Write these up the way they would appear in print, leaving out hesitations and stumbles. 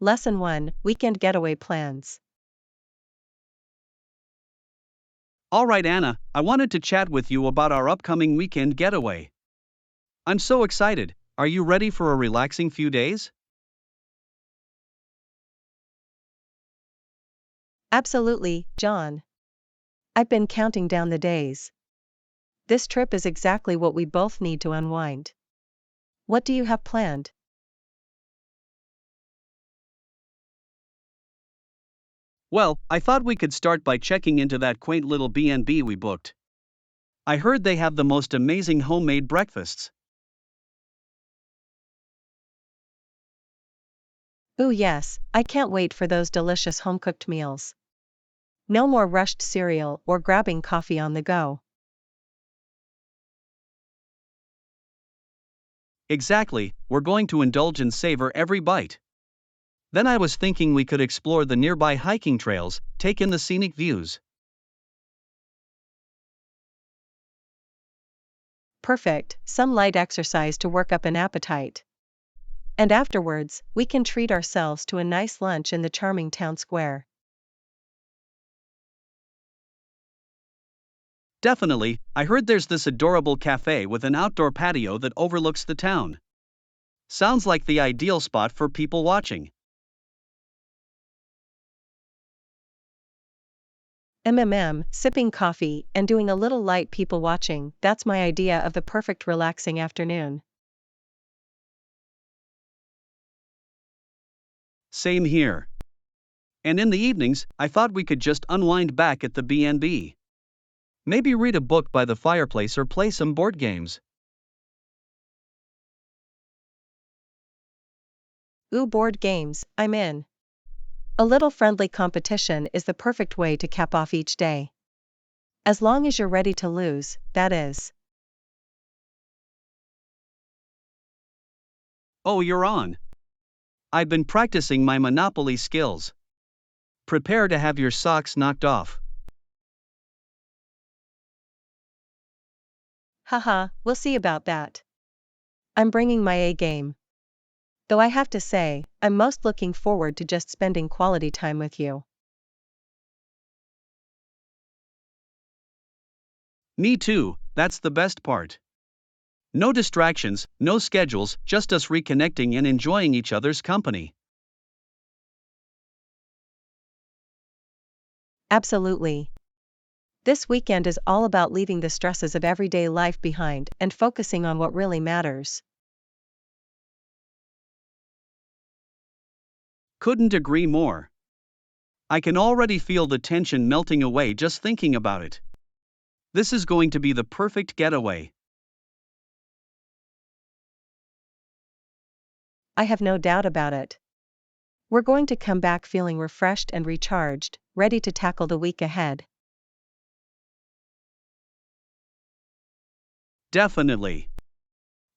Lesson 1, Weekend Getaway Plans. All right, Anna, I wanted to chat with you about our upcoming weekend getaway. I'm so excited. Are you ready for a relaxing few days? Absolutely, John. I've been counting down the days. This trip is exactly what we both need to unwind. What do you have planned? Well, I thought we could start by checking into that quaint little B&B we booked. I heard they have the most amazing homemade breakfasts. Ooh, yes, I can't wait for those delicious home-cooked meals. No more rushed cereal or grabbing coffee on the go. Exactly, we're going to indulge and savor every bite. Then I was thinking we could explore the nearby hiking trails, take in the scenic views. Perfect, some light exercise to work up an appetite. And afterwards, we can treat ourselves to a nice lunch in the charming town square. Definitely, I heard there's this adorable cafe with an outdoor patio that overlooks the town. Sounds like the ideal spot for people watching. Sipping coffee and doing a little light people watching, that's my idea of the perfect relaxing afternoon. Same here. And in the evenings, I thought we could just unwind back at the B&B. Maybe read a book by the fireplace or play some board games. Ooh, board games, I'm in. A little friendly competition is the perfect way to cap off each day. As long as you're ready to lose, that is. Oh, you're on. I've been practicing my Monopoly skills. Prepare to have your socks knocked off. Haha, we'll see about that. I'm bringing my A game. Though I have to say, I'm most looking forward to just spending quality time with you. Me too, that's the best part. No distractions, no schedules, just us reconnecting and enjoying each other's company. Absolutely. This weekend is all about leaving the stresses of everyday life behind and focusing on what really matters. Couldn't agree more. I can already feel the tension melting away just thinking about it. This is going to be the perfect getaway. I have no doubt about it. We're going to come back feeling refreshed and recharged, ready to tackle the week ahead. Definitely.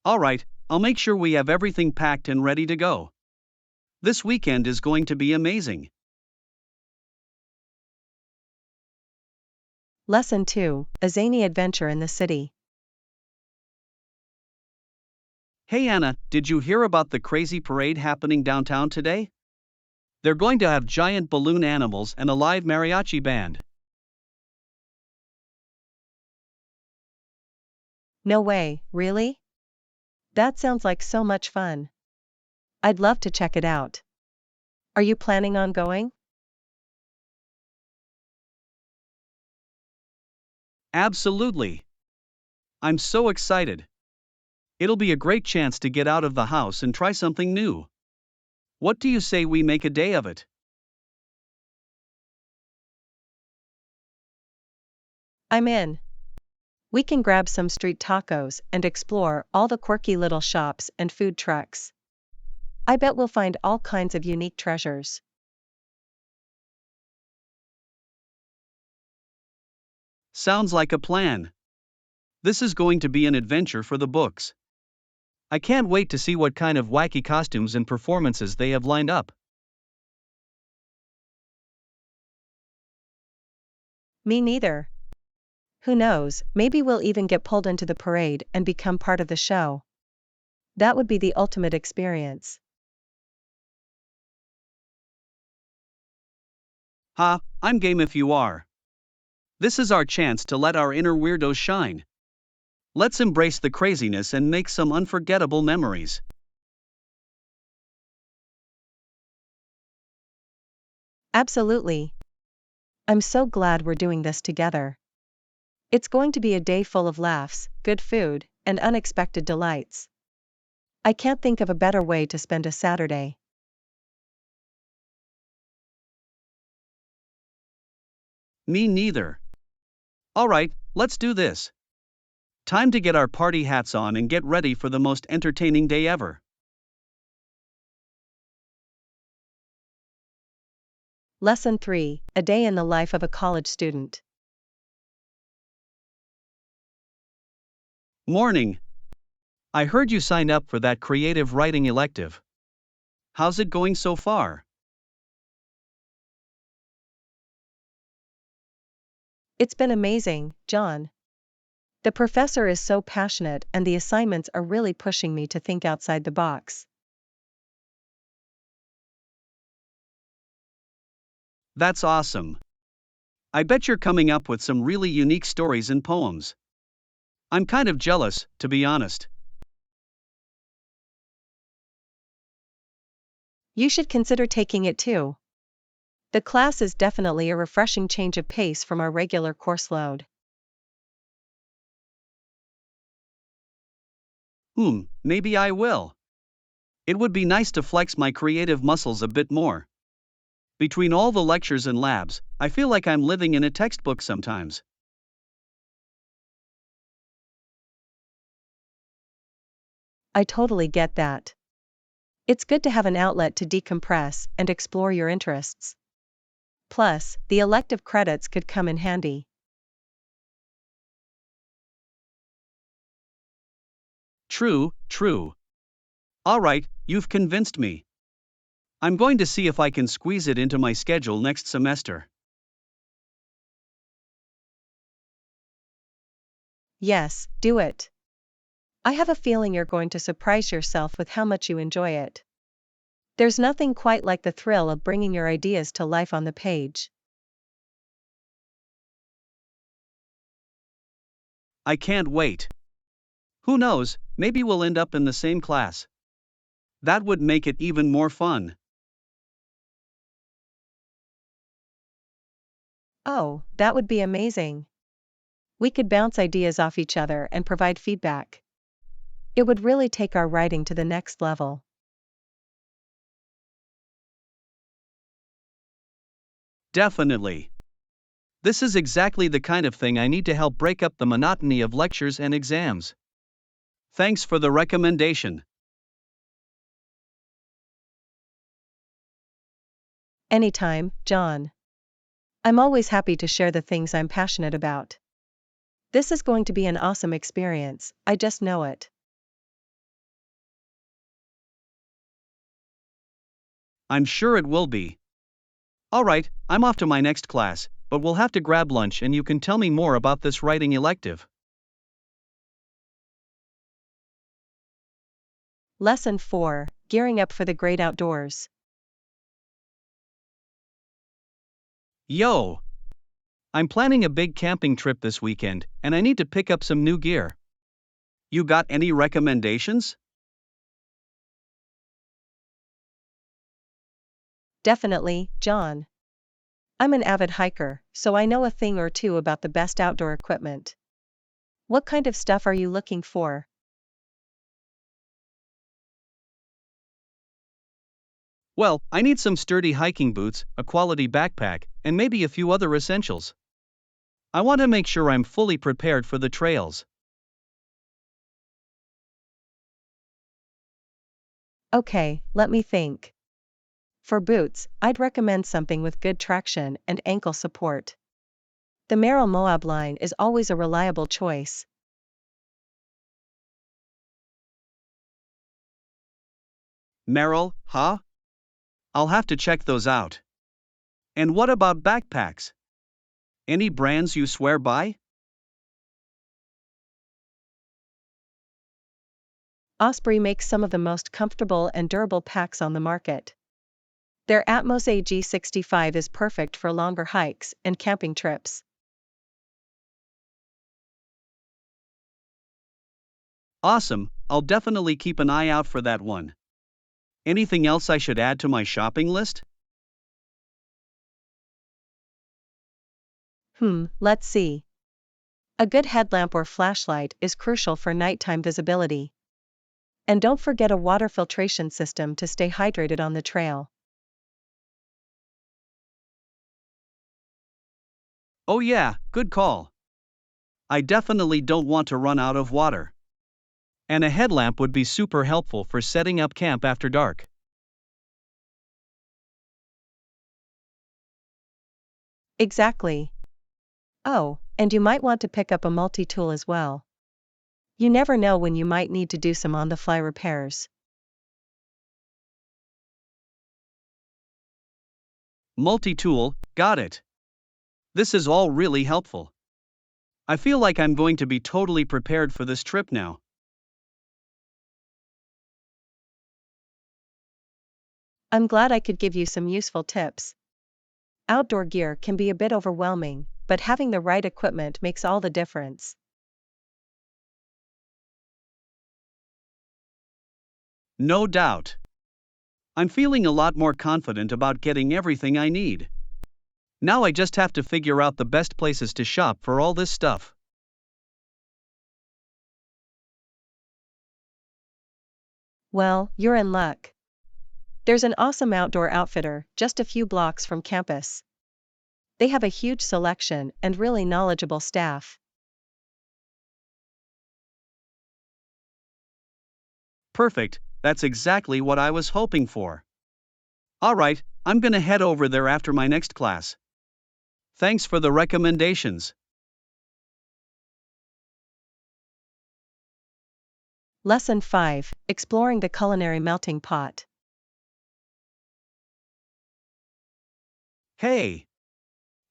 Alright, I'll make sure we have everything packed and ready to go. This weekend is going to be amazing. Lesson 2, A Zany Adventure in the City. Hey Anna, did you hear about the crazy parade happening downtown today? They're going to have giant balloon animals and a live mariachi band. No way, really? That sounds like so much fun. I'd love to check it out. Are you planning on going? Absolutely. I'm so excited. It'll be a great chance to get out of the house and try something new. What do you say we make a day of it? I'm in. We can grab some street tacos and explore all the quirky little shops and food trucks. I bet we'll find all kinds of unique treasures. Sounds like a plan. This is going to be an adventure for the books. I can't wait to see what kind of wacky costumes and performances they have lined up. Me neither. Who knows, maybe we'll even get pulled into the parade and become part of the show. That would be the ultimate experience. Ha, I'm game if you are. This is our chance to let our inner weirdos shine. Let's embrace the craziness and make some unforgettable memories. Absolutely. I'm so glad we're doing this together. It's going to be a day full of laughs, good food, and unexpected delights. I can't think of a better way to spend a Saturday. Me neither. Alright, let's do this. Time to get our party hats on and get ready for the most entertaining day ever. Lesson 3: A Day in the Life of a College Student. Morning. I heard you signed up for that creative writing elective. How's it going so far? It's been amazing, John. The professor is so passionate and the assignments are really pushing me to think outside the box. That's awesome. I bet you're coming up with some really unique stories and poems. I'm kind of jealous, to be honest. You should consider taking it too. The class is definitely a refreshing change of pace from our regular course load. Maybe I will. It would be nice to flex my creative muscles a bit more. Between all the lectures and labs, I feel like I'm living in a textbook sometimes. I totally get that. It's good to have an outlet to decompress and explore your interests. Plus, the elective credits could come in handy. True, true. Alright, you've convinced me. I'm going to see if I can squeeze it into my schedule next semester. Yes, do it. I have a feeling you're going to surprise yourself with how much you enjoy it. There's nothing quite like the thrill of bringing your ideas to life on the page. I can't wait. Who knows, maybe we'll end up in the same class. That would make it even more fun. Oh, that would be amazing. We could bounce ideas off each other and provide feedback. It would really take our writing to the next level. Definitely. This is exactly the kind of thing I need to help break up the monotony of lectures and exams. Thanks for the recommendation. Anytime, John. I'm always happy to share the things I'm passionate about. This is going to be an awesome experience, I just know it. I'm sure it will be. Alright, I'm off to my next class, but we'll have to grab lunch and you can tell me more about this writing elective. Lesson 4: Gearing up for the great outdoors. Yo! I'm planning a big camping trip this weekend, and I need to pick up some new gear. You got any recommendations? Definitely, John. I'm an avid hiker, so I know a thing or two about the best outdoor equipment. What kind of stuff are you looking for? Well, I need some sturdy hiking boots, a quality backpack, and maybe a few other essentials. I want to make sure I'm fully prepared for the trails. Okay, let me think. For boots, I'd recommend something with good traction and ankle support. The Merrell Moab line is always a reliable choice. Merrill, huh? I'll have to check those out. And what about backpacks? Any brands you swear by? Osprey makes some of the most comfortable and durable packs on the market. Their Atmos AG65 is perfect for longer hikes and camping trips. Awesome, I'll definitely keep an eye out for that one. Anything else I should add to my shopping list? Let's see. A good headlamp or flashlight is crucial for nighttime visibility. And don't forget a water filtration system to stay hydrated on the trail. Oh, yeah, good call. I definitely don't want to run out of water. And a headlamp would be super helpful for setting up camp after dark. Exactly. Oh, and you might want to pick up a multi-tool as well. You never know when you might need to do some on-the-fly repairs. Multi tool, got it. This is all really helpful. I feel like I'm going to be totally prepared for this trip now. I'm glad I could give you some useful tips. Outdoor gear can be a bit overwhelming, but having the right equipment makes all the difference. No doubt. I'm feeling a lot more confident about getting everything I need. Now I just have to figure out the best places to shop for all this stuff. Well, you're in luck. There's an awesome outdoor outfitter just a few blocks from campus. They have a huge selection and really knowledgeable staff. Perfect, that's exactly what I was hoping for. Alright, I'm gonna head over there after my next class. Thanks for the recommendations. Lesson 5: Exploring the Culinary Melting Pot. Hey!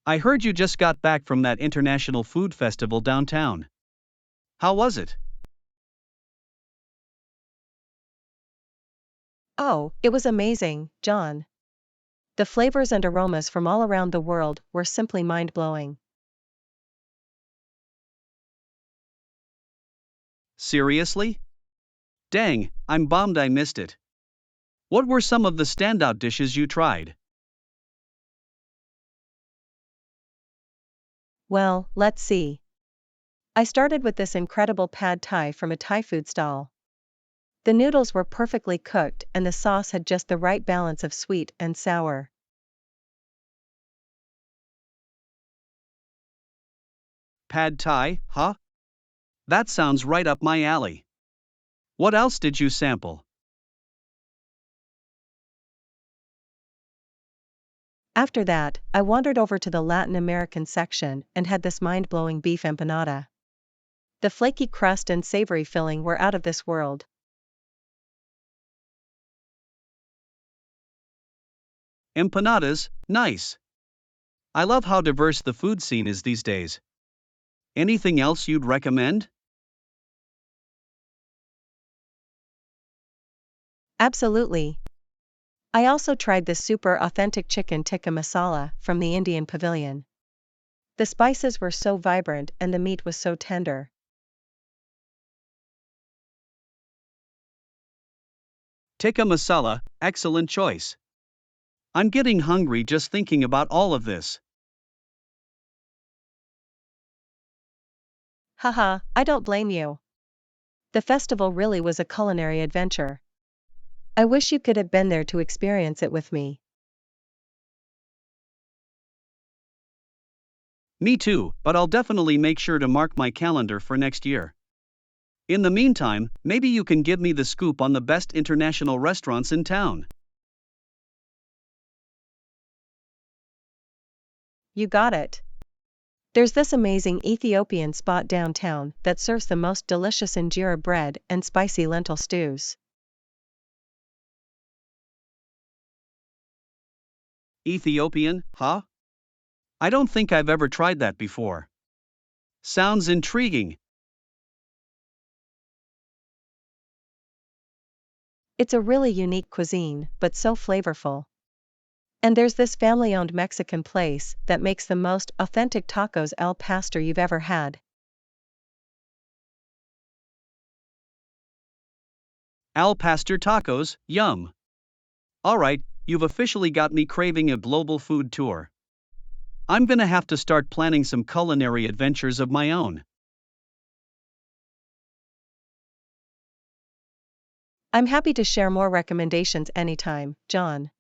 I heard you just got back from that international food festival downtown. How was it? Oh, it was amazing, John. The flavors and aromas from all around the world were simply mind-blowing. Seriously? Dang, I'm bummed I missed it. What were some of the standout dishes you tried? Well, let's see. I started with this incredible pad thai from a Thai food stall. The noodles were perfectly cooked and the sauce had just the right balance of sweet and sour. Pad Thai, huh? That sounds right up my alley. What else did you sample? After that, I wandered over to the Latin American section and had this mind-blowing beef empanada. The flaky crust and savory filling were out of this world. Empanadas, nice. I love how diverse the food scene is these days. Anything else you'd recommend? Absolutely. I also tried this super authentic chicken tikka masala from the Indian pavilion. The spices were so vibrant and the meat was so tender. Tikka masala, excellent choice. I'm getting hungry just thinking about all of this. Haha, I don't blame you. The festival really was a culinary adventure. I wish you could have been there to experience it with me. Me too, but I'll definitely make sure to mark my calendar for next year. In the meantime, maybe you can give me the scoop on the best international restaurants in town. You got it. There's this amazing Ethiopian spot downtown that serves the most delicious injera bread and spicy lentil stews. Ethiopian, huh? I don't think I've ever tried that before. Sounds intriguing. It's a really unique cuisine, but so flavorful. And there's this family-owned Mexican place that makes the most authentic tacos al pastor you've ever had. Al pastor tacos, yum. Alright, you've officially got me craving a global food tour. I'm gonna have to start planning some culinary adventures of my own. I'm happy to share more recommendations anytime, John.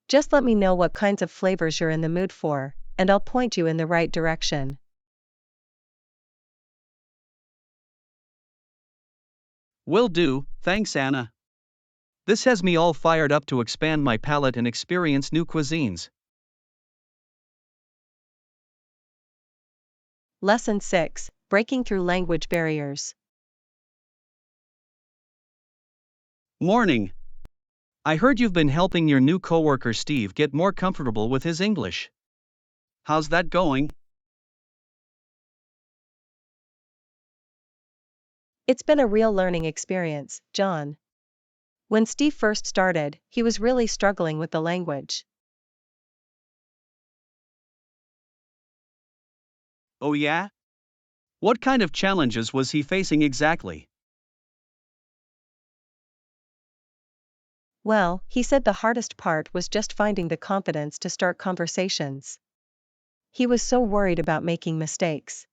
Just let me know what kinds of flavors you're in the mood for, and I'll point you in the right direction. Will do, thanks Anna. This has me all fired up to expand my palate and experience new cuisines. Lesson 6: Breaking Through Language Barriers. Morning. I heard you've been helping your new coworker Steve get more comfortable with his English. How's that going? It's been a real learning experience, John. When Steve first started, he was really struggling with the language. Oh yeah? What kind of challenges was he facing exactly? Well, he said the hardest part was just finding the confidence to start conversations. He was so worried about making mistakes.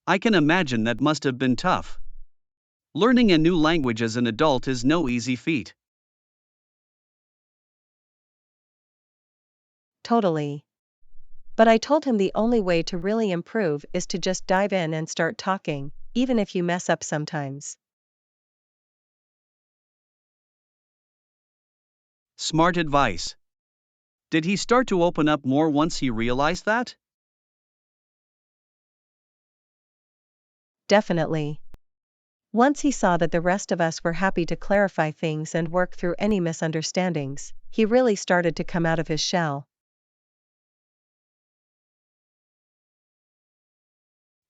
I can imagine that must have been tough. Learning a new language as an adult is no easy feat. Totally. But I told him the only way to really improve is to just dive in and start talking, even if you mess up sometimes. Smart advice. Did he start to open up more once he realized that? Definitely. Once he saw that the rest of us were happy to clarify things and work through any misunderstandings, he really started to come out of his shell.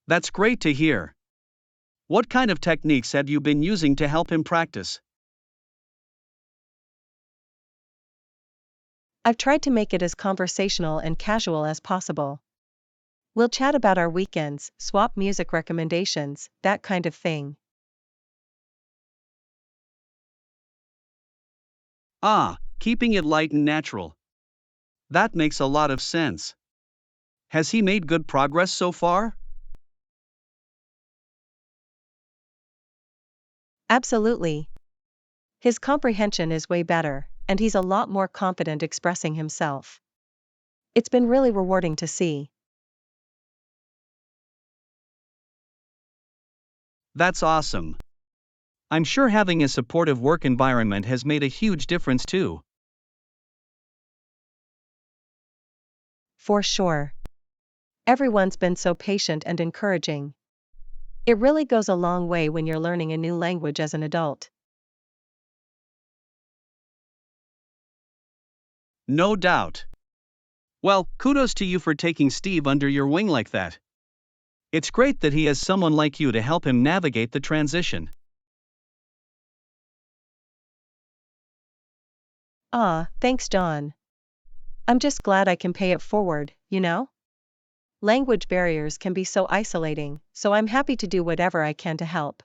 That's great to hear. What kind of techniques have you been using to help him practice? I've tried to make it as conversational and casual as possible. We'll chat about our weekends, swap music recommendations, that kind of thing. Ah, keeping it light and natural. That makes a lot of sense. Has he made good progress so far? Absolutely. His comprehension is way better, and he's a lot more confident expressing himself. It's been really rewarding to see. That's awesome. I'm sure having a supportive work environment has made a huge difference too. For sure. Everyone's been so patient and encouraging. It really goes a long way when you're learning a new language as an adult. No doubt. Well, kudos to you for taking Steve under your wing like that. It's great that he has someone like you to help him navigate the transition. Ah, thanks, John. I'm just glad I can pay it forward, you know? Language barriers can be so isolating, so I'm happy to do whatever I can to help.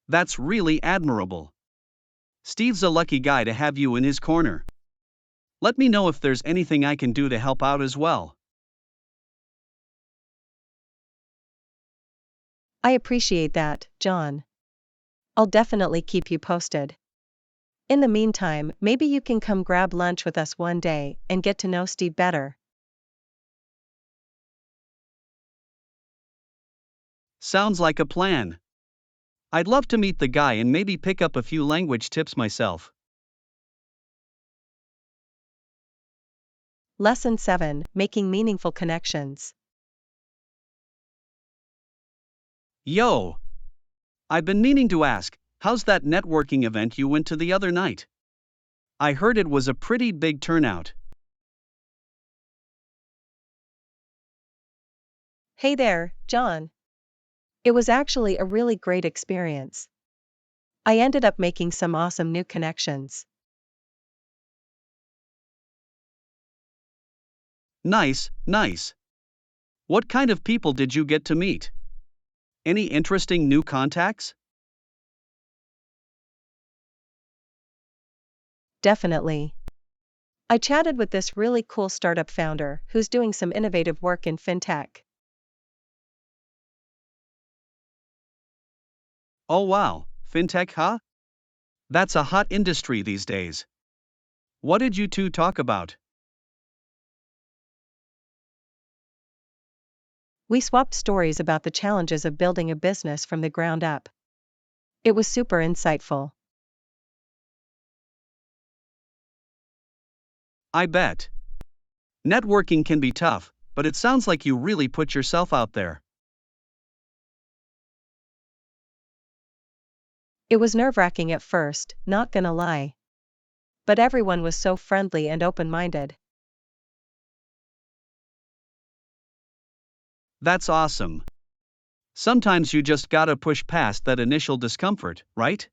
That's really admirable. Steve's a lucky guy to have you in his corner. Let me know if there's anything I can do to help out as well. I appreciate that, John. I'll definitely keep you posted. In the meantime, maybe you can come grab lunch with us one day and get to know Steve better. Sounds like a plan. I'd love to meet the guy and maybe pick up a few language tips myself. Lesson 7: Making Meaningful Connections. Yo! I've been meaning to ask, how's that networking event you went to the other night? I heard it was a pretty big turnout. Hey there, John. It was actually a really great experience. I ended up making some awesome new connections. Nice, nice. What kind of people did you get to meet? Any interesting new contacts? Definitely. I chatted with this really cool startup founder who's doing some innovative work in fintech. Oh wow, fintech, huh? That's a hot industry these days. What did you two talk about? We swapped stories about the challenges of building a business from the ground up. It was super insightful. I bet. Networking can be tough, but it sounds like you really put yourself out there. It was nerve-wracking at first, not gonna lie. But everyone was so friendly and open-minded. That's awesome. Sometimes you just gotta push past that initial discomfort, right?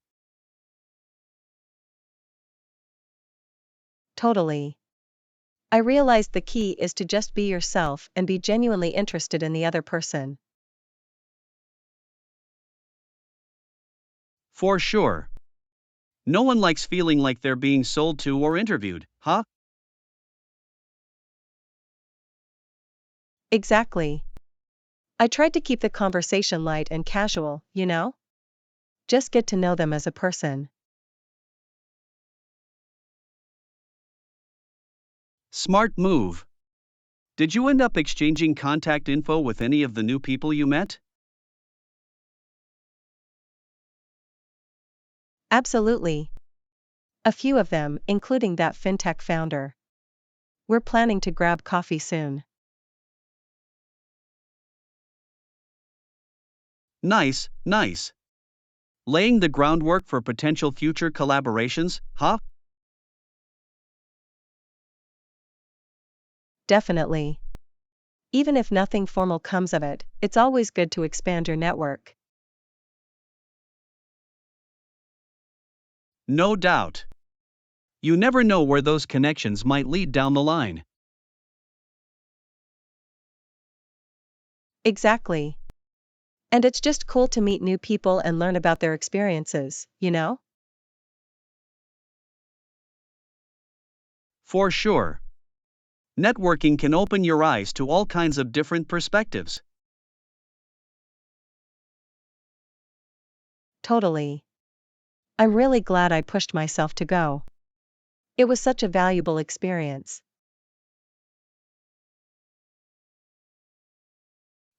Totally. I realized the key is to just be yourself and be genuinely interested in the other person. For sure. No one likes feeling like they're being sold to or interviewed, huh? Exactly. I tried to keep the conversation light and casual, you know? Just get to know them as a person. Smart move. Did you end up exchanging contact info with any of the new people you met? Absolutely. A few of them, including that fintech founder. We're planning to grab coffee soon. Nice, nice. Laying the groundwork for potential future collaborations, huh? Definitely. Even if nothing formal comes of it, it's always good to expand your network. No doubt. You never know where those connections might lead down the line. Exactly. And it's just cool to meet new people and learn about their experiences, you know? For sure. Networking can open your eyes to all kinds of different perspectives. Totally. I'm really glad I pushed myself to go. It was such a valuable experience.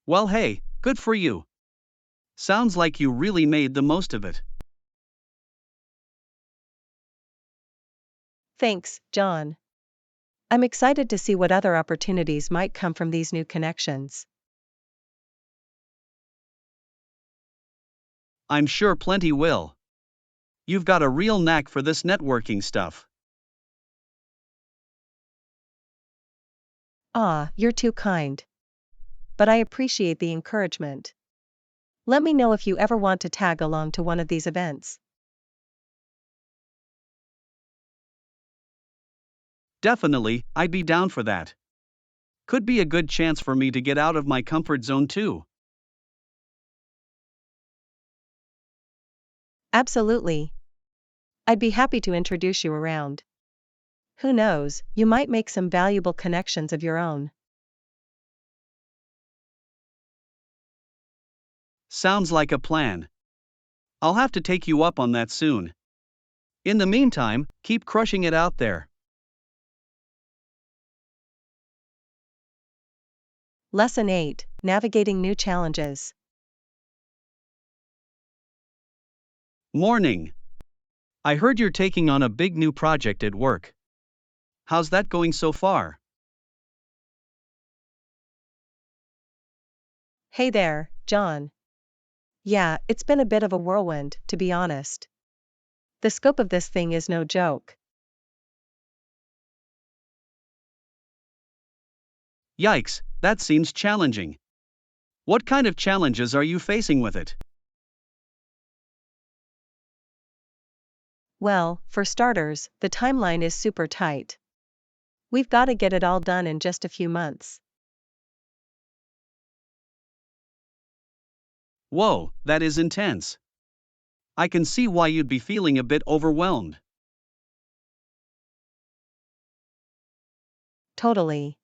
Well, hey, good for you. Sounds like you really made the most of it. Thanks, John. I'm excited to see what other opportunities might come from these new connections. I'm sure plenty will. You've got a real knack for this networking stuff. Ah, you're too kind. But I appreciate the encouragement. Let me know if you ever want to tag along to one of these events. Definitely, I'd be down for that. Could be a good chance for me to get out of my comfort zone too. Absolutely. I'd be happy to introduce you around. Who knows, you might make some valuable connections of your own. Sounds like a plan. I'll have to take you up on that soon. In the meantime, keep crushing it out there. Lesson 8: Navigating New Challenges. Morning. I heard you're taking on a big new project at work. How's that going so far? Hey there, John. Yeah, it's been a bit of a whirlwind, to be honest. The scope of this thing is no joke. Yikes, that seems challenging. What kind of challenges are you facing with it? Well, for starters, the timeline is super tight. We've got to get it all done in just a few months. Whoa, that is intense. I can see why you'd be feeling a bit overwhelmed. Totally.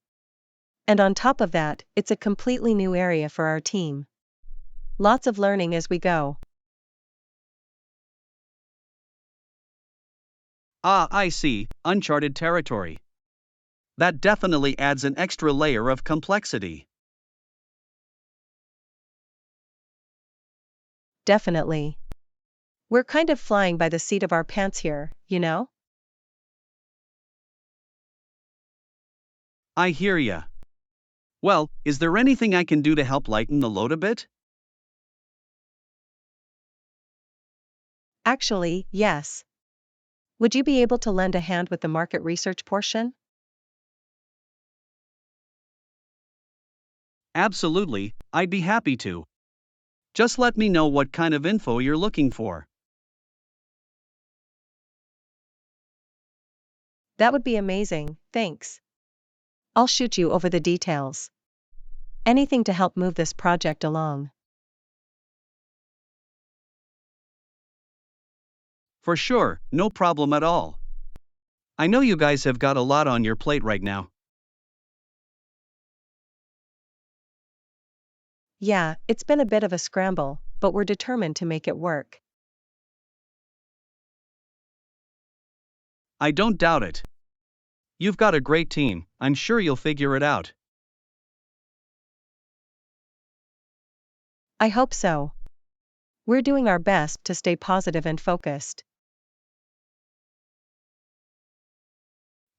And on top of that, it's a completely new area for our team. Lots of learning as we go. Ah, I see, uncharted territory. That definitely adds an extra layer of complexity. Definitely. We're kind of flying by the seat of our pants here, you know? I hear ya. Well, is there anything I can do to help lighten the load a bit? Actually, yes. Would you be able to lend a hand with the market research portion? Absolutely, I'd be happy to. Just let me know what kind of info you're looking for. That would be amazing, thanks. I'll shoot you over the details. Anything to help move this project along. For sure, no problem at all. I know you guys have got a lot on your plate right now. Yeah, it's been a bit of a scramble, but we're determined to make it work. I don't doubt it. You've got a great team, I'm sure you'll figure it out. I hope so. We're doing our best to stay positive and focused.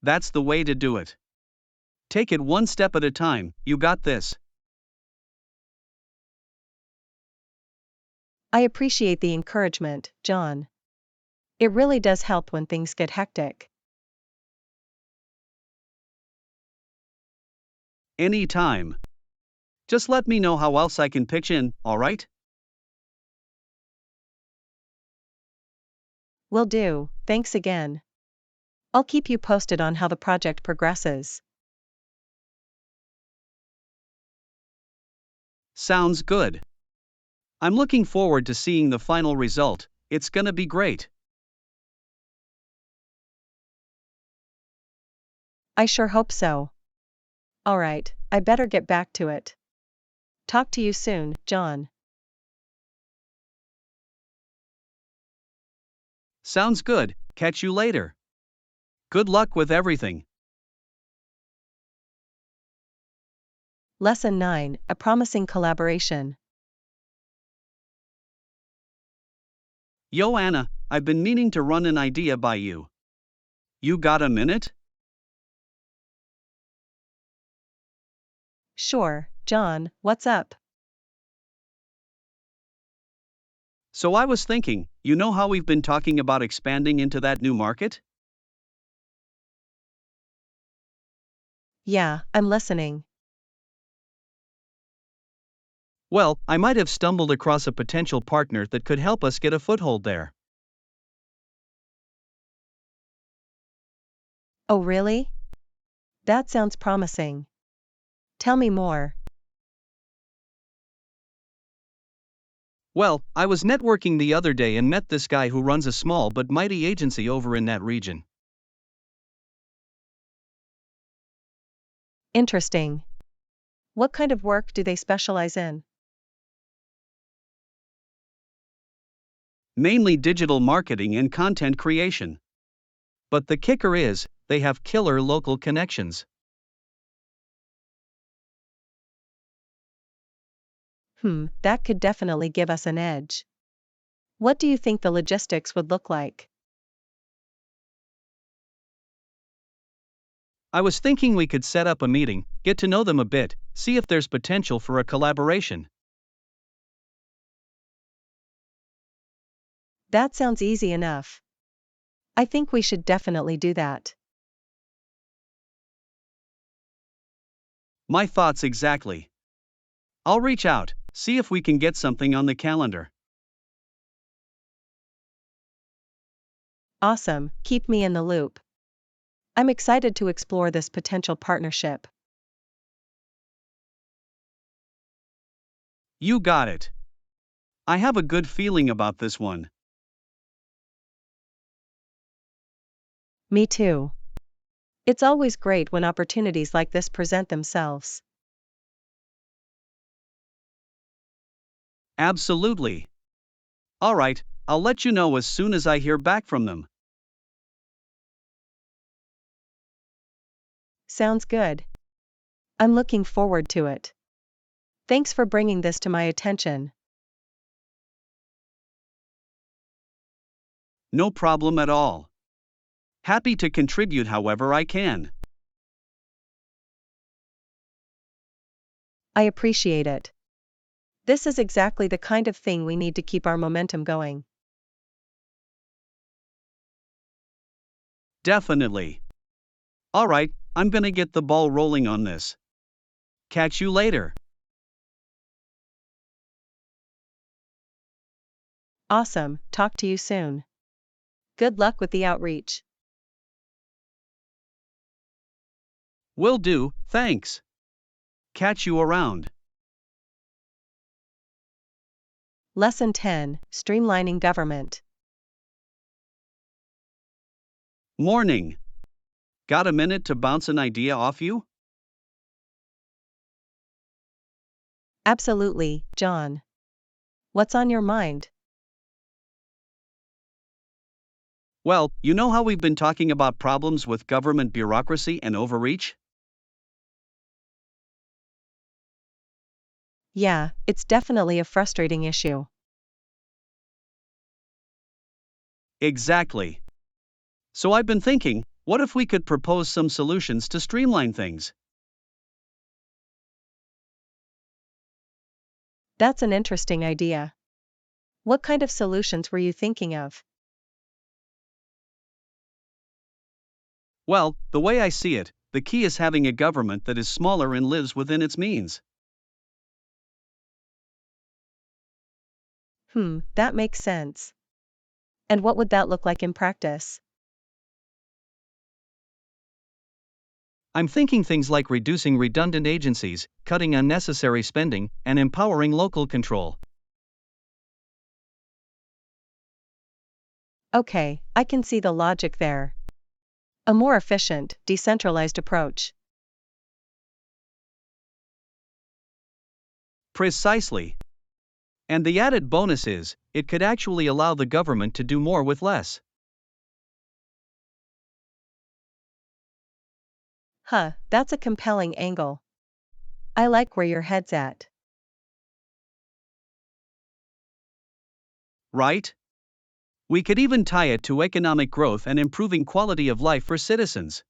That's the way to do it. Take it one step at a time, you got this. I appreciate the encouragement, John. It really does help when things get hectic. Anytime. Just let me know how else I can pitch in, alright? Will do, thanks again. I'll keep you posted on how the project progresses. Sounds good. I'm looking forward to seeing the final result, it's gonna be great. I sure hope so. Alright, I better get back to it. Talk to you soon, John. Sounds good, catch you later. Good luck with everything. Lesson 9, a promising collaboration. Yo Anna, I've been meaning to run an idea by you. You got a minute? Sure, John, what's up? So I was thinking, you know how we've been talking about expanding into that new market? Yeah, I'm listening. Well, I might have stumbled across a potential partner that could help us get a foothold there. Oh, really? That sounds promising. Tell me more. Well, I was networking the other day and met this guy who runs a small but mighty agency over in that region. Interesting. What kind of work do they specialize in? Mainly digital marketing and content creation. But the kicker is, they have killer local connections. That could definitely give us an edge. What do you think the logistics would look like? I was thinking we could set up a meeting, get to know them a bit, see if there's potential for a collaboration. That sounds easy enough. I think we should definitely do that. My thoughts exactly. I'll reach out, see if we can get something on the calendar. Awesome, keep me in the loop. I'm excited to explore this potential partnership. You got it. I have a good feeling about this one. Me too. It's always great when opportunities like this present themselves. Absolutely. Alright, I'll let you know as soon as I hear back from them. Sounds good. I'm looking forward to it. Thanks for bringing this to my attention. No problem at all. Happy to contribute however I can. I appreciate it. This is exactly the kind of thing we need to keep our momentum going. Definitely. Alright, I'm gonna get the ball rolling on this. Catch you later. Awesome, talk to you soon. Good luck with the outreach. Will do, thanks. Catch you around. Lesson 10: Streamlining Government. Morning. Got a minute to bounce an idea off you? Absolutely, John. What's on your mind? Well, you know how we've been talking about problems with government bureaucracy and overreach? Yeah, it's definitely a frustrating issue. Exactly. So I've been thinking, what if we could propose some solutions to streamline things? That's an interesting idea. What kind of solutions were you thinking of? Well, the way I see it, the key is having a government that is smaller and lives within its means. That makes sense. And what would that look like in practice? I'm thinking things like reducing redundant agencies, cutting unnecessary spending, and empowering local control. Okay, I can see the logic there. A more efficient, decentralized approach. Precisely. And the added bonus is, it could actually allow the government to do more with less. That's a compelling angle. I like where your head's at. Right? We could even tie it to economic growth and improving quality of life for citizens.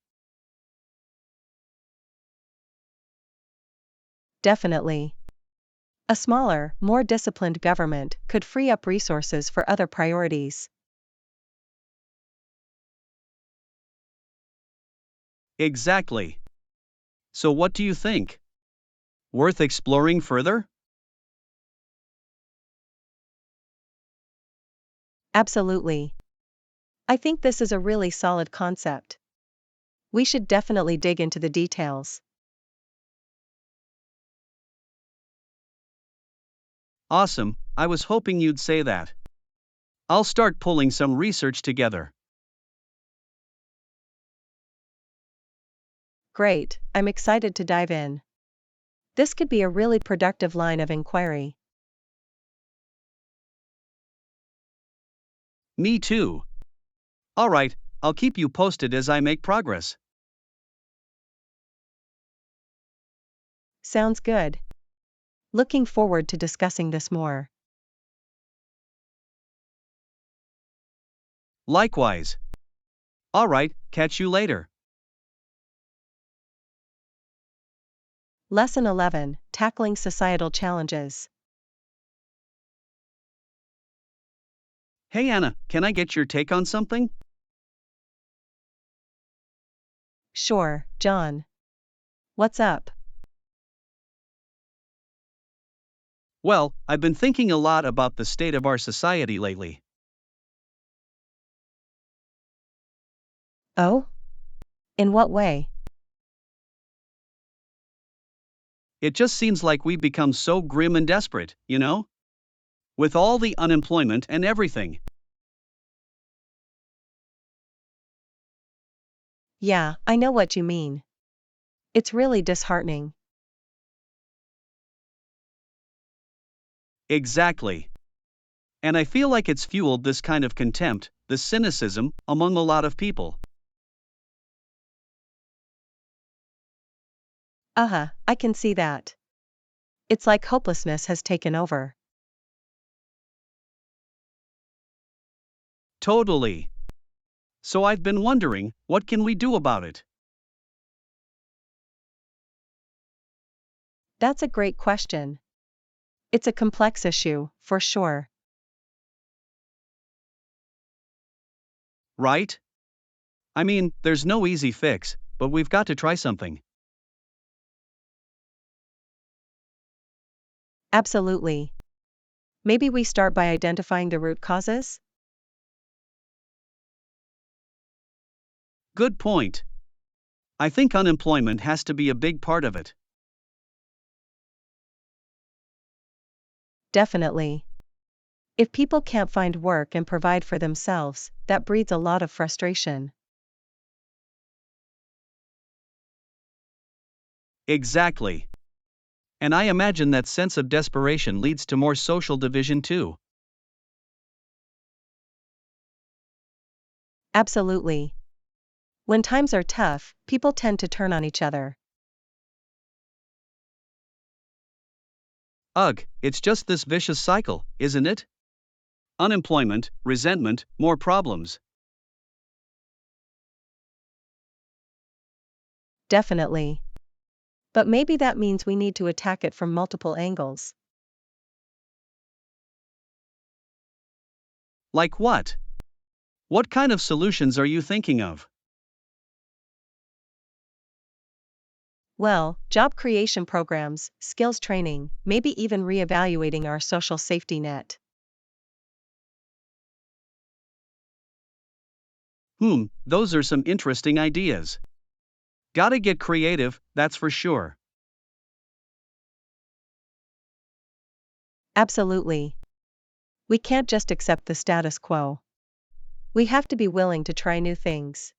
Definitely. A smaller, more disciplined government could free up resources for other priorities. Exactly. So, what do you think? Worth exploring further? Absolutely. I think this is a really solid concept. We should definitely dig into the details. Awesome, I was hoping you'd say that. I'll start pulling some research together. Great, I'm excited to dive in. This could be a really productive line of inquiry. Me too. Alright, I'll keep you posted as I make progress. Sounds good. Looking forward to discussing this more. Likewise. Alright, catch you later. Lesson 11: Tackling Societal Challenges. Hey Anna, can I get your take on something? Sure, John. What's up? Well, I've been thinking a lot about the state of our society lately. Oh? In what way? It just seems like we've become so grim and desperate, you know? With all the unemployment and everything. Yeah, I know what you mean. It's really disheartening. Exactly. And I feel like it's fueled this kind of contempt, this cynicism, among a lot of people. I can see that. It's like hopelessness has taken over. Totally. So I've been wondering, what can we do about it? That's a great question. It's a complex issue, for sure. Right? I mean, there's no easy fix, but we've got to try something. Absolutely. Maybe we start by identifying the root causes? Good point. I think unemployment has to be a big part of it. Definitely. If people can't find work and provide for themselves, that breeds a lot of frustration. Exactly. And I imagine that sense of desperation leads to more social division too. Absolutely. When times are tough, people tend to turn on each other. Ugh, it's just this vicious cycle, isn't it? Unemployment, resentment, more problems. Definitely. But maybe that means we need to attack it from multiple angles. Like what? What kind of solutions are you thinking of? Well, job creation programs, skills training, maybe even reevaluating our social safety net. Those are some interesting ideas. Gotta get creative, that's for sure. Absolutely. We can't just accept the status quo. We have to be willing to try new things.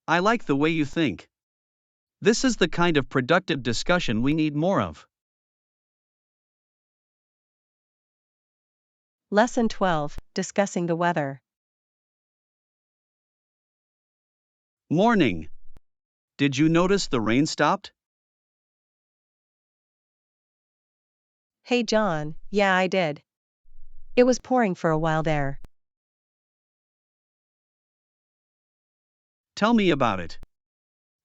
I like the way you think. This is the kind of productive discussion we need more of. Lesson 12, discussing the weather. Morning. Did you notice the rain stopped? Hey John, yeah, I did. It was pouring for a while there. Tell me about it.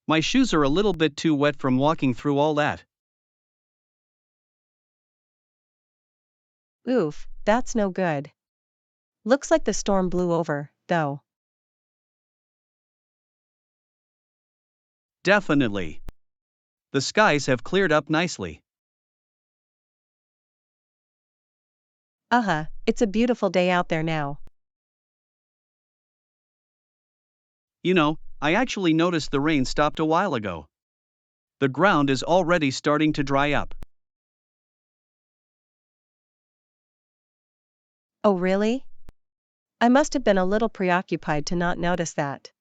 My shoes are a little bit too wet from walking through all that. Oof, that's no good. Looks like the storm blew over, though. Definitely. The skies have cleared up nicely. It's a beautiful day out there now. You know, I actually noticed the rain stopped a while ago. The ground is already starting to dry up. Oh really? I must have been a little preoccupied to not notice that.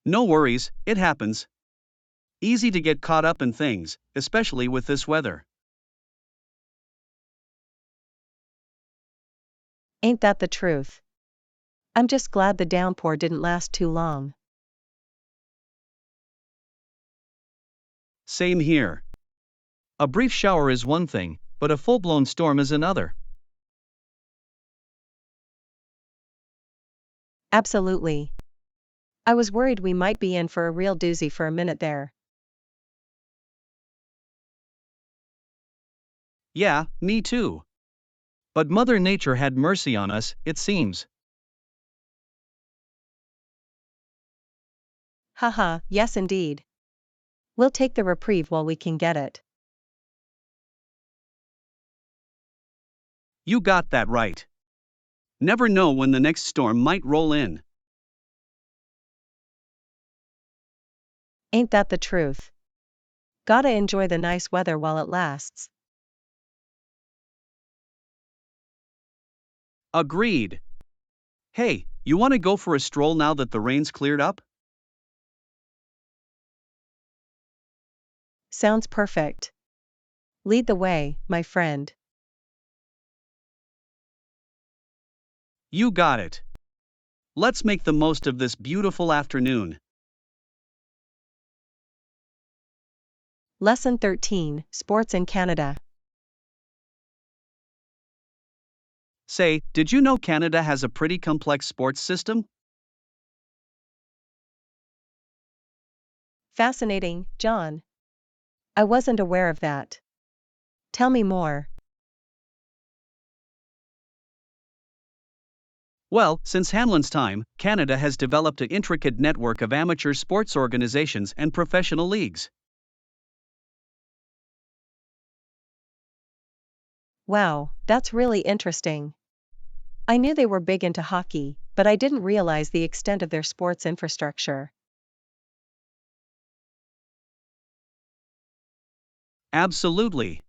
No worries, it happens. Easy to get caught up in things, especially with this weather. Ain't that the truth? I'm just glad the downpour didn't last too long. Same here. A brief shower is one thing, but a full blown storm is another. Absolutely. I was worried we might be in for a real doozy for a minute there. Yeah, me too. But Mother Nature had mercy on us, it seems. Haha, yes indeed. We'll take the reprieve while we can get it. You got that right. Never know when the next storm might roll in. Ain't that the truth? Gotta enjoy the nice weather while it lasts. Agreed. Hey, you want to go for a stroll now that the rain's cleared up? Sounds perfect. Lead the way, my friend. You got it. Let's make the most of this beautiful afternoon. Lesson 13, Sports in Canada. Say, did you know Canada has a pretty complex sports system? Fascinating, John. I wasn't aware of that. Tell me more. Well, since Hanlon's time, Canada has developed an intricate network of amateur sports organizations and professional leagues. Wow, that's really interesting. I knew they were big into hockey, but I didn't realize the extent of their sports infrastructure. Absolutely.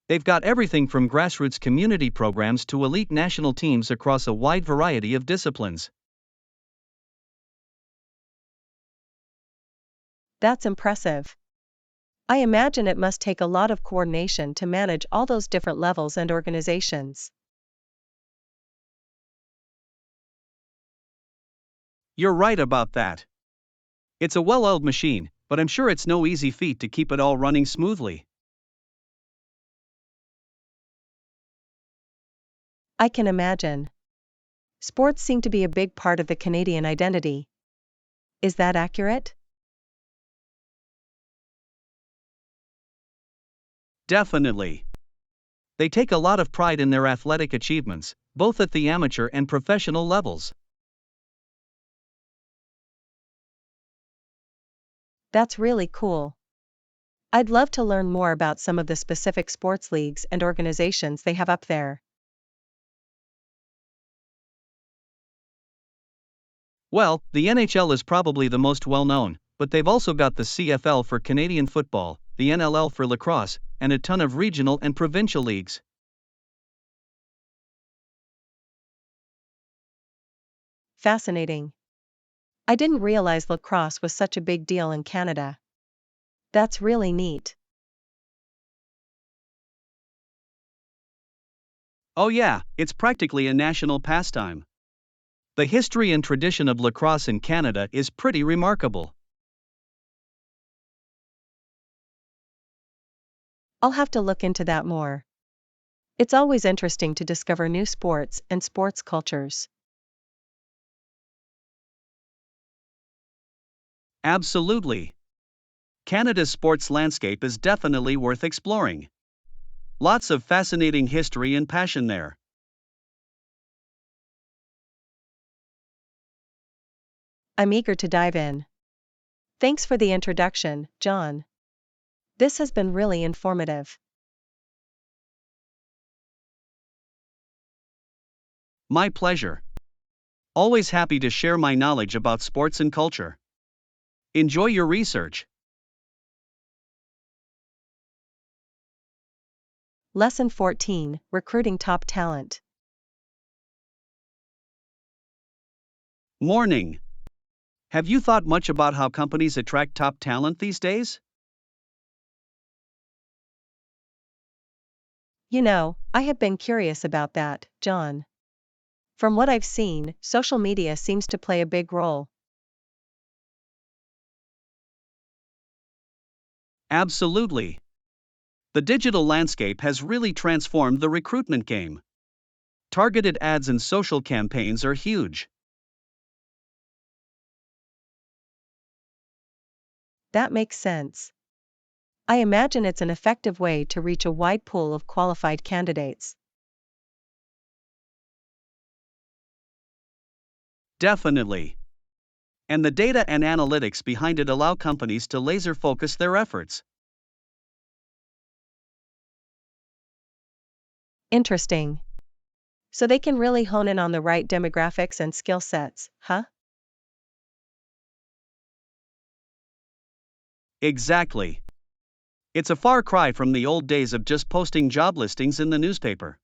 They've got everything from grassroots community programs to elite national teams across a wide variety of disciplines. That's impressive. I imagine it must take a lot of coordination to manage all those different levels and organizations. You're right about that. It's a well-oiled machine, but I'm sure it's no easy feat to keep it all running smoothly. I can imagine. Sports seem to be a big part of the Canadian identity. Is that accurate? Definitely. They take a lot of pride in their athletic achievements, both at the amateur and professional levels. That's really cool. I'd love to learn more about some of the specific sports leagues and organizations they have up there. Well, the NHL is probably the most well-known, but they've also got the CFL for Canadian football, the NLL for lacrosse, and a ton of regional and provincial leagues. Fascinating. I didn't realize lacrosse was such a big deal in Canada. That's really neat. Oh yeah, it's practically a national pastime. The history and tradition of lacrosse in Canada is pretty remarkable. I'll have to look into that more. It's always interesting to discover new sports and sports cultures. Absolutely. Canada's sports landscape is definitely worth exploring. Lots of fascinating history and passion there. I'm eager to dive in. Thanks for the introduction, John. This has been really informative. My pleasure. Always happy to share my knowledge about sports and culture. Enjoy your research. Lesson 14, Recruiting Top Talent. Morning. Have you thought much about how companies attract top talent these days? You know, I have been curious about that, John. From what I've seen, social media seems to play a big role. Absolutely. The digital landscape has really transformed the recruitment game. Targeted ads and social campaigns are huge. That makes sense. I imagine it's an effective way to reach a wide pool of qualified candidates. Definitely. And the data and analytics behind it allow companies to laser focus their efforts. Interesting. So they can really hone in on the right demographics and skill sets, huh? Exactly. It's a far cry from the old days of just posting job listings in the newspaper.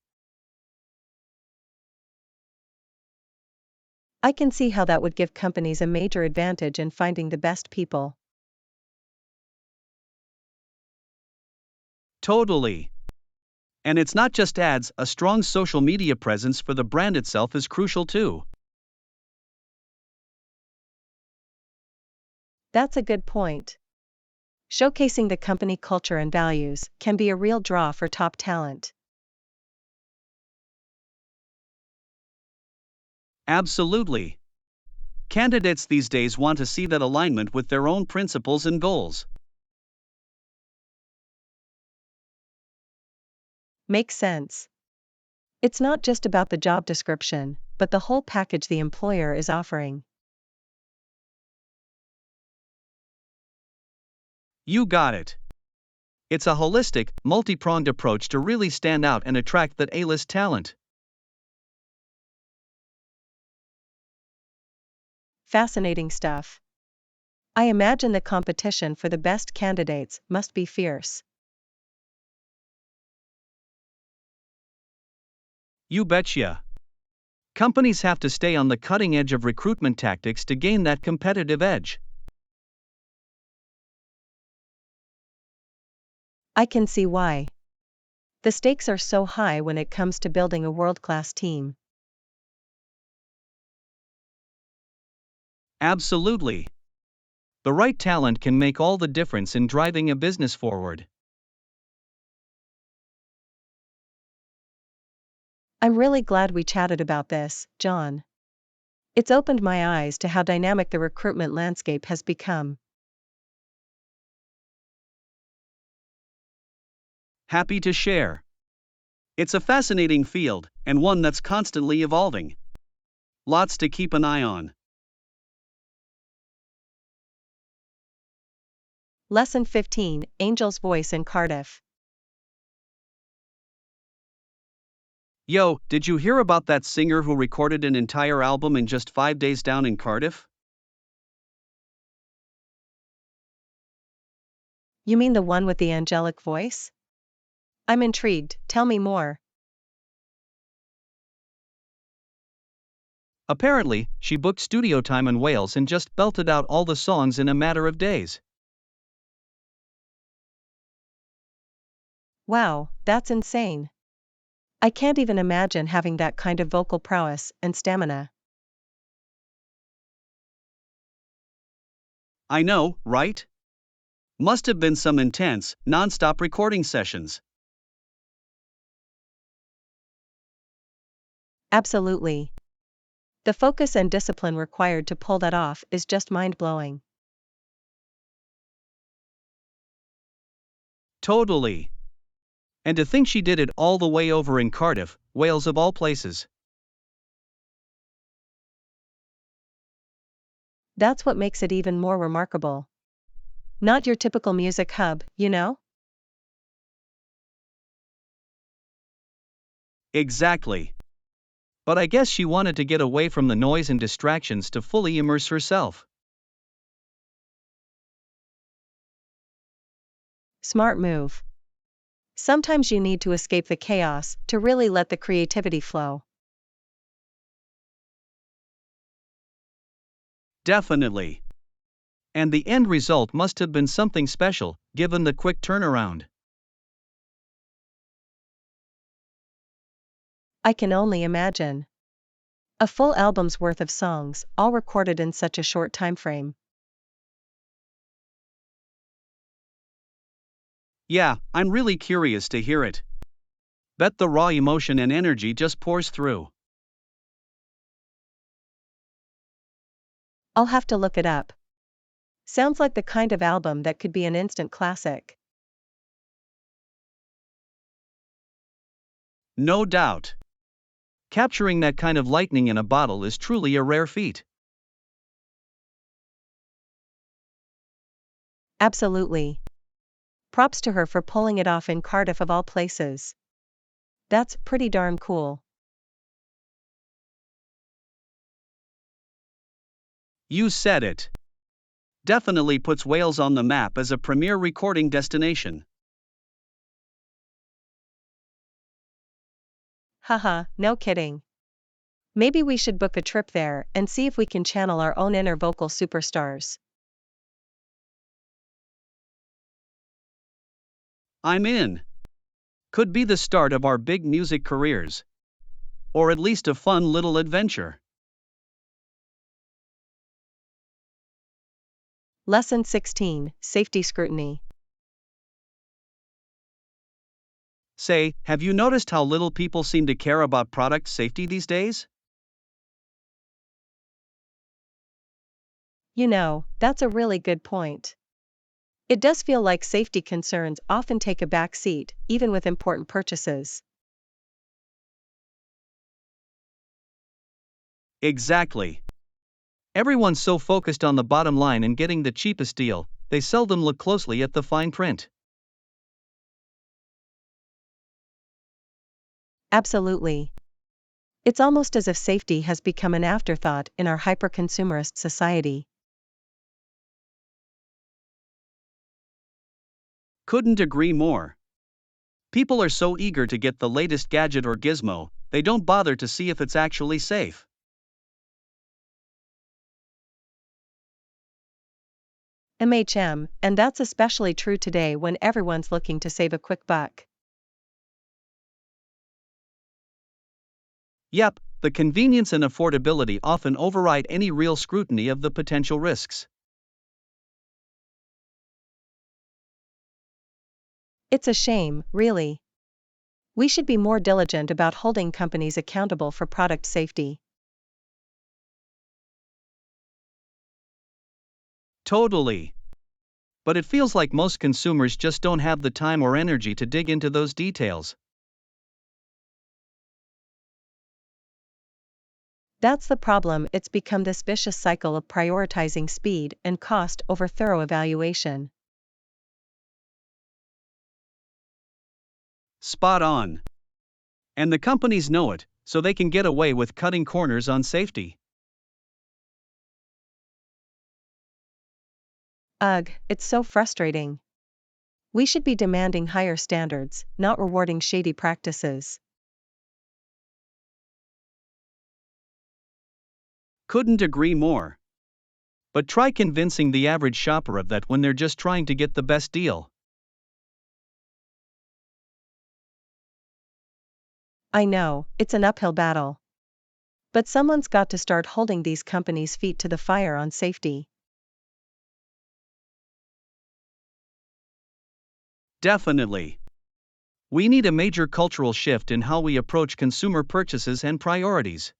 I can see how that would give companies a major advantage in finding the best people. Totally. And it's not just ads, a strong social media presence for the brand itself is crucial too. That's a good point. Showcasing the company culture and values can be a real draw for top talent. Absolutely. Candidates these days want to see that alignment with their own principles and goals. Makes sense. It's not just about the job description, but the whole package the employer is offering. You got it. It's a holistic, multi-pronged approach to really stand out and attract that A-list talent. Fascinating stuff. I imagine the competition for the best candidates must be fierce. You betcha. Companies have to stay on the cutting edge of recruitment tactics to gain that competitive edge. I can see why. The stakes are so high when it comes to building a world-class team. Absolutely. The right talent can make all the difference in driving a business forward. I'm really glad we chatted about this, John. It's opened my eyes to how dynamic the recruitment landscape has become. Happy to share. It's a fascinating field, and one that's constantly evolving. Lots to keep an eye on. Lesson 15, Angel's Voice in Cardiff. Yo, did you hear about that singer who recorded an entire album in just 5 days down in Cardiff? You mean the one with the angelic voice? I'm intrigued, tell me more. Apparently, she booked studio time in Wales and just belted out all the songs in a matter of days. Wow, that's insane. I can't even imagine having that kind of vocal prowess and stamina. I know, right? Must have been some intense, non-stop recording sessions. Absolutely. The focus and discipline required to pull that off is just mind-blowing. Totally. And to think she did it all the way over in Cardiff, Wales of all places. That's what makes it even more remarkable. Not your typical music hub, you know? Exactly. But I guess she wanted to get away from the noise and distractions to fully immerse herself. Smart move. Sometimes you need to escape the chaos to really let the creativity flow. Definitely. And the end result must have been something special, given the quick turnaround. I can only imagine. A full album's worth of songs, all recorded in such a short time frame. Yeah, I'm really curious to hear it. Bet the raw emotion and energy just pours through. I'll have to look it up. Sounds like the kind of album that could be an instant classic. No doubt. Capturing that kind of lightning in a bottle is truly a rare feat. Absolutely. Props to her for pulling it off in Cardiff of all places. That's pretty darn cool. You said it. Definitely puts Wales on the map as a premier recording destination. Haha, no kidding. Maybe we should book a trip there and see if we can channel our own inner vocal superstars. I'm in. Could be the start of our big music careers. Or at least a fun little adventure. Lesson 16, Safety Scrutiny. Say, have you noticed how little people seem to care about product safety these days? That's a really good point. It does feel like safety concerns often take a back seat, even with important purchases. Exactly. Everyone's so focused on the bottom line and getting the cheapest deal, they seldom look closely at the fine print. Absolutely. It's almost as if safety has become an afterthought in our hyper-consumerist society. Couldn't agree more. People are so eager to get the latest gadget or gizmo, they don't bother to see if it's actually safe. And that's especially true today when everyone's looking to save a quick buck. Yep, the convenience and affordability often override any real scrutiny of the potential risks. It's a shame, really. We should be more diligent about holding companies accountable for product safety. Totally. But it feels like most consumers just don't have the time or energy to dig into those details. That's the problem. It's become this vicious cycle of prioritizing speed and cost over thorough evaluation. Spot on. And the companies know it, so they can get away with cutting corners on safety. Ugh, it's so frustrating. We should be demanding higher standards, not rewarding shady practices. Couldn't agree more. But try convincing the average shopper of that when they're just trying to get the best deal. I know, it's an uphill battle. But someone's got to start holding these companies' feet to the fire on safety. Definitely. We need a major cultural shift in how we approach consumer purchases and priorities.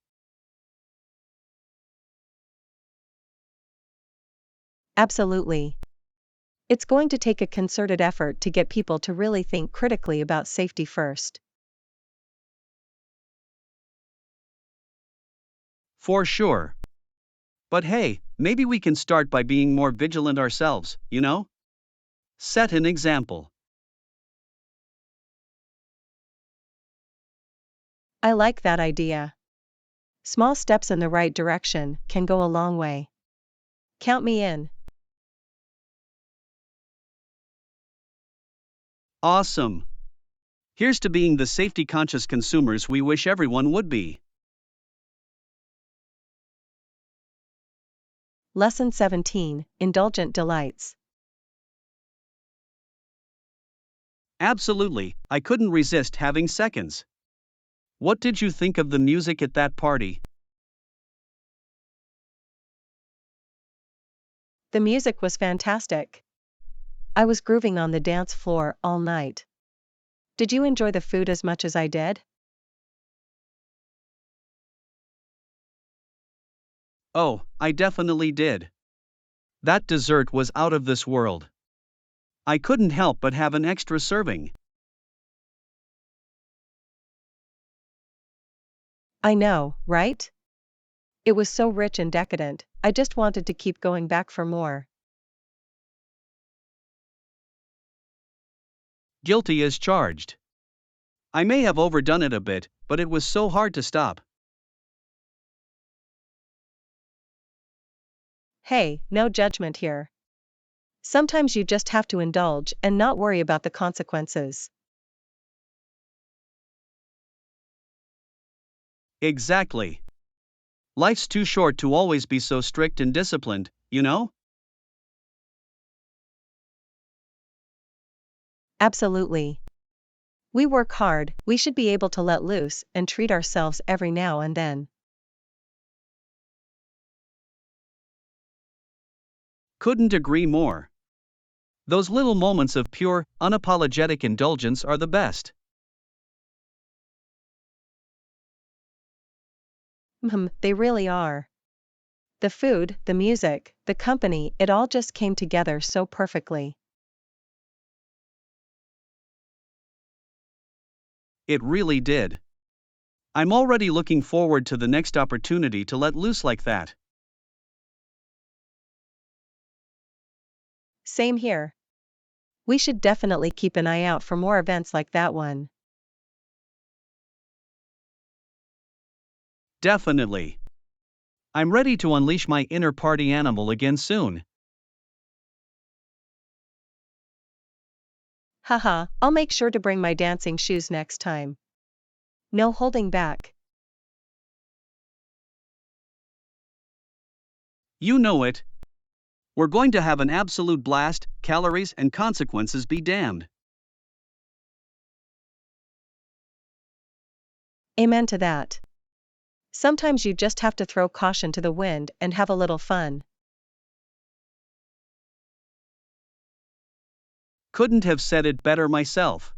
Absolutely. It's going to take a concerted effort to get people to really think critically about safety first. For sure. But hey, maybe we can start by being more vigilant ourselves, you know? Set an example. I like that idea. Small steps in the right direction can go a long way. Count me in. Awesome. Here's to being the safety conscious consumers we wish everyone would be. Lesson 17, Indulgent Delights. Absolutely, I couldn't resist having seconds. What did you think of the music at that party? The music was fantastic. I was grooving on the dance floor all night. Did you enjoy the food as much as I did? Oh, I definitely did. That dessert was out of this world. I couldn't help but have an extra serving. I know, right? It was so rich and decadent, I just wanted to keep going back for more. guilty as charged. I may have overdone it a bit, but it was so hard to stop. Hey, no judgment here. Sometimes you just have to indulge and not worry about the consequences. Exactly. Life's too short to always be so strict and disciplined, you know? Absolutely. We work hard, we should be able to let loose and treat ourselves every now and then. Couldn't agree more. Those little moments of pure, unapologetic indulgence are the best. They really are. The food, the music, the company, it all just came together so perfectly. It really did. I'm already looking forward to the next opportunity to let loose like that. Same here. We should definitely keep an eye out for more events like that one. Definitely. I'm ready to unleash my inner party animal again soon. Haha, I'll make sure to bring my dancing shoes next time. No holding back. You know it. We're going to have an absolute blast, calories and consequences be damned. Amen to that. Sometimes you just have to throw caution to the wind and have a little fun. Couldn't have said it better myself.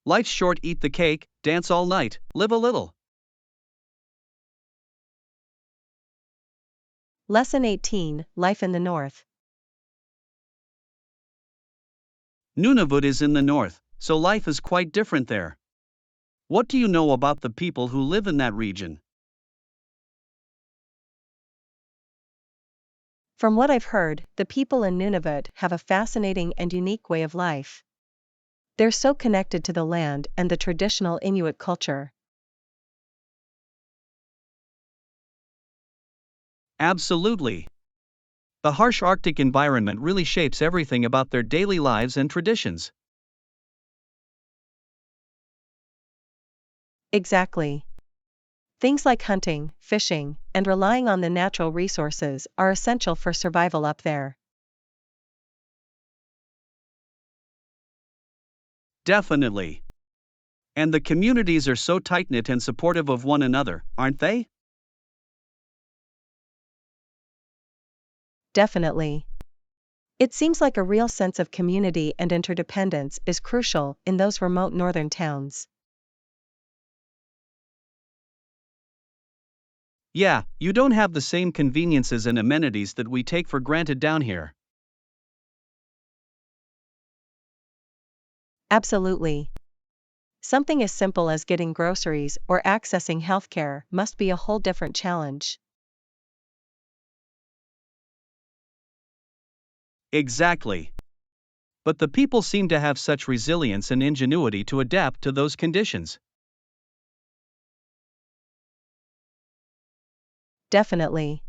Life's short, eat the cake, dance all night, live a little. Lesson 18, Life in the North. Nunavut is in the north, so life is quite different there. What do you know about the people who live in that region? From what I've heard, the people in Nunavut have a fascinating and unique way of life. They're so connected to the land and the traditional Inuit culture. Absolutely. The harsh Arctic environment really shapes everything about their daily lives and traditions. Exactly. Things like hunting, fishing, and relying on the natural resources are essential for survival up there. Definitely. And the communities are so tight-knit and supportive of one another, aren't they? Definitely. It seems like a real sense of community and interdependence is crucial in those remote northern towns. Yeah, you don't have the same conveniences and amenities that we take for granted down here. Absolutely. Something as simple as getting groceries or accessing healthcare must be a whole different challenge. Exactly. But the people seem to have such resilience and ingenuity to adapt to those conditions. Definitely.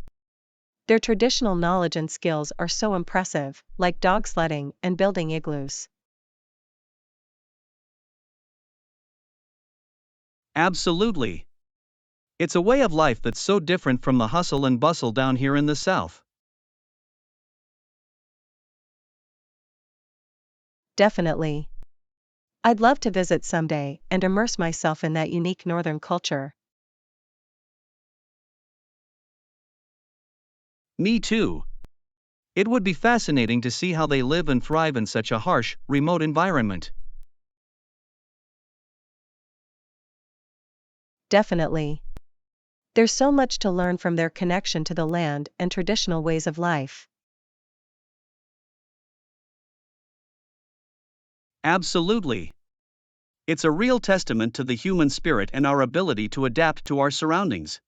Their traditional knowledge and skills are so impressive, like dog sledding and building igloos. Absolutely. It's a way of life that's so different from the hustle and bustle down here in the South. Definitely. I'd love to visit someday and immerse myself in that unique northern culture. Me too. It would be fascinating to see how they live and thrive in such a harsh, remote environment. Definitely. There's so much to learn from their connection to the land and traditional ways of life. Absolutely. It's a real testament to the human spirit and our ability to adapt to our surroundings.